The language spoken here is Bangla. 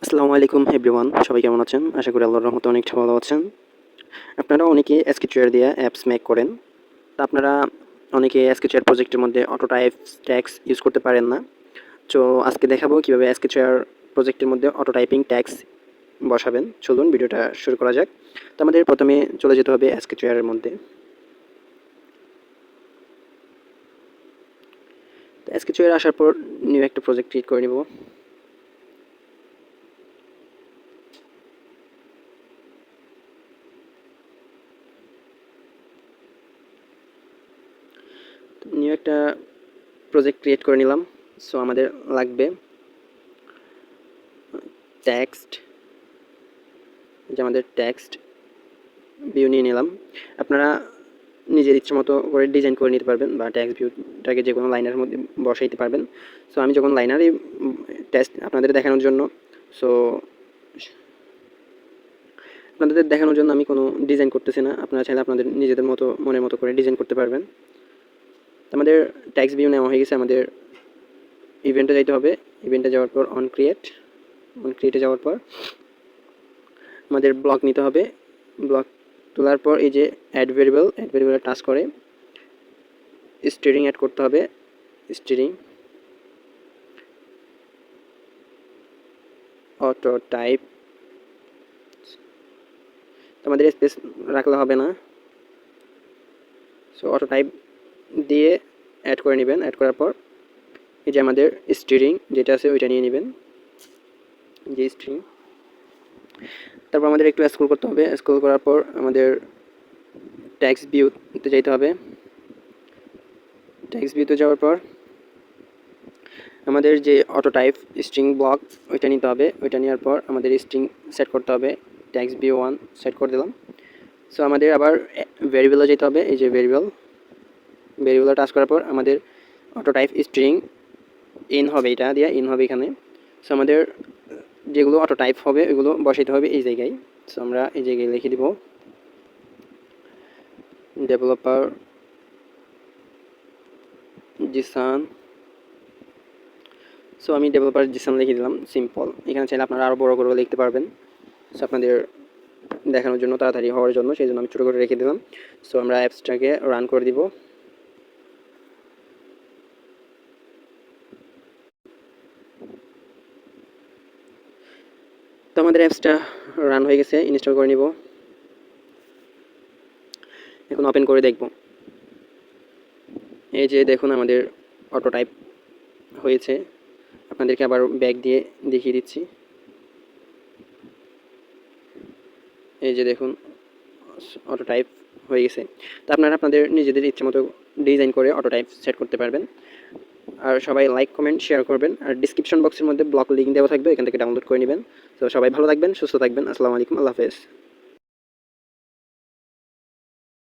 আসসালামু আলাইকুম এভরিওয়ান, সবাই কেমন আছেন? আশা করি আল্লাহর রহমতে অনেকটা ভালো আছেন। আপনারা অনেকে স্কেচুয়ার দিয়ে অ্যাপস মেক করেন। তা আপনারা অনেকে স্কেচুয়ার প্রজেক্টের মধ্যে অটো টাইপ ট্যাক্স ইউজ করতে পারেন না। তো আজকে দেখাবো কিভাবে স্কেচুয়ার প্রজেক্টের মধ্যে অটো টাইপিং ট্যাক্স বসাবেন। চলুন ভিডিওটা শুরু করা যাক। তো আমাদের প্রথমে চলে যেতে হবে স্কেচুয়ারের মধ্যে। তো স্কেচুয়ারে আসার পর নিউ একটা প্রজেক্ট ক্রিয়েট করে নিব। নিউ একটা প্রজেক্ট ক্রিয়েট করে নিলাম। সো আমাদের লাগবে টেক্সট, যে আমাদের টেক্সট ভিউ নিয়ে নিলাম। আপনারা নিজের ইচ্ছে মতো করে ডিজাইন করে নিতে পারবেন বা টেক্সট ভিউটাকে যে কোনো লাইনের মধ্যে বসাইতে পারবেন। সো আমি যখন লাইনারই টেস্ট আপনাদের দেখানোর জন্য সো আপনাদের দেখানোর জন্য আমি কোনো ডিজাইন করতেছি না। আপনারা চাইলে আপনাদের নিজেদের মতো মনের মতো করে ডিজাইন করতে পারবেন। আমাদের টেক্সট ভিউ নেওয়া হয়ে গেছে। আমাদের ইভেন্টে যাইতে হবে। ইভেন্টে যাওয়ার পর অন ক্রিয়েটে যাওয়ার পর আমাদের ব্লক নিতে হবে। ব্লক তোলার পর এই যে অ্যাড ভেরিয়েবলে টাচ করে স্টিরিং অ্যাড করতে হবে। স্টিরিং অটো টাইপ, আমাদের স্পেস রাখলে হবে না। সো অটো টাইপ দিয়ে অ্যাড করে নেবেন। অ্যাড করার পর এই যে আমাদের স্টিরিং যেটা আছে ওইটা নিয়ে নেবেন, যে স্টিরিং। তারপর আমাদের একটু স্ক্রল করতে হবে। স্ক্রল করার পর আমাদের টেক্সট ভিউতে যেতে হবে। টেক্সট ভিউতে যাওয়ার পর আমাদের যে অটো টাইপ স্ট্রিং ব্লক ওইটা নিতে হবে। ওইটা নেওয়ার পর আমাদের স্ট্রিং সেট করতে হবে। টেক্সট ভিউ 1 সেট করে দিলাম। সো আমাদের আবার ভেরিয়েবলে যেতে হবে। এই যে ভেরিয়েবলে টাচ করার পর আমাদের অটো টাইপ স্ট্রিং ইন হবে, এটা দিয়ে ইন হবে এখানে। সো আমাদের যেগুলো অটো টাইপ হবে ওইগুলো বসাইতে হবে এই জায়গায়। সো আমরা এই জায়গায় লিখে দিব ডেভেলপার জিসান। সো আমি ডেভেলপার জিসান লিখে দিলাম, সিম্পল। এখানে চাইলে আপনারা আরও বড় করে লিখতে পারবেন। সো আপনাদের দেখানোর জন্য, তাড়াতাড়ি হওয়ার জন্য সেই জন্য আমি ছোটো করে রেখে দিলাম। সো আমরা অ্যাপসটাকে রান করে দিব। তো আমাদের অ্যাপসটা রান হয়ে গেছে, ইনস্টল করে নিব। এখন ওপেন করে দেখব। এই যে দেখুন আমাদের অটো টাইপ হয়েছে। আপনাদেরকে আবার ব্যাক দিয়ে দেখিয়ে দিচ্ছি। এই যে দেখুন অটো টাইপ হয়ে গেছে। তো আপনারা আপনাদের নিজেদের ইচ্ছে মতো ডিজাইন করে অটো টাইপ সেট করতে পারবেন। আর সবাই লাইক কমেন্ট শেয়ার করবেন। আর ডিসক্রিপশন বক্সের মধ্যে ব্লগ লিঙ্ক দেওয়া থাকবে, এখান থেকে ডাউনলোড করে নেবেন। তো সবাই ভালো থাকবেন, সুস্থ থাকবেন। আসসালামু আলাইকুম, আল্লাহ হাফেজ।